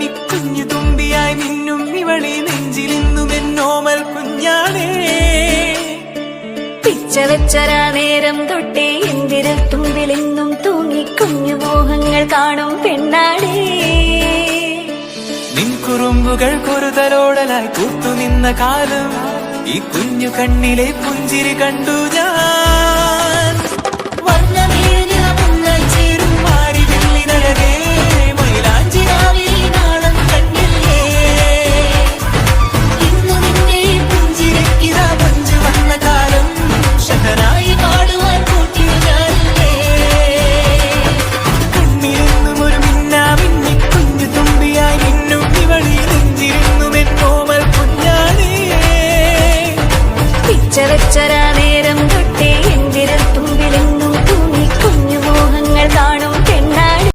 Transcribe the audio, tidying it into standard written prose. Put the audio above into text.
കുഞ്ഞു തുമ്പിയായി നിന്നും ഇവളി നെഞ്ചിലിന്നും എന്നോമൽ കുഞ്ഞാണേ. പിച്ച വെച്ചരാ നേരം തൊട്ടേ എന്തിരൽ തുമ്പിലെന്നും തൂങ്ങി കുഞ്ഞു മോഹങ്ങൾ കാണും പെണ്ണാടേ. നിൻ കുറുമ്പുകൾ കുറുതലോടലായി കൂത്തുനിന്ന കാലം ഈ കുഞ്ഞു കണ്ണിലെ പുഞ്ചിരി കണ്ടു ഞാൻ.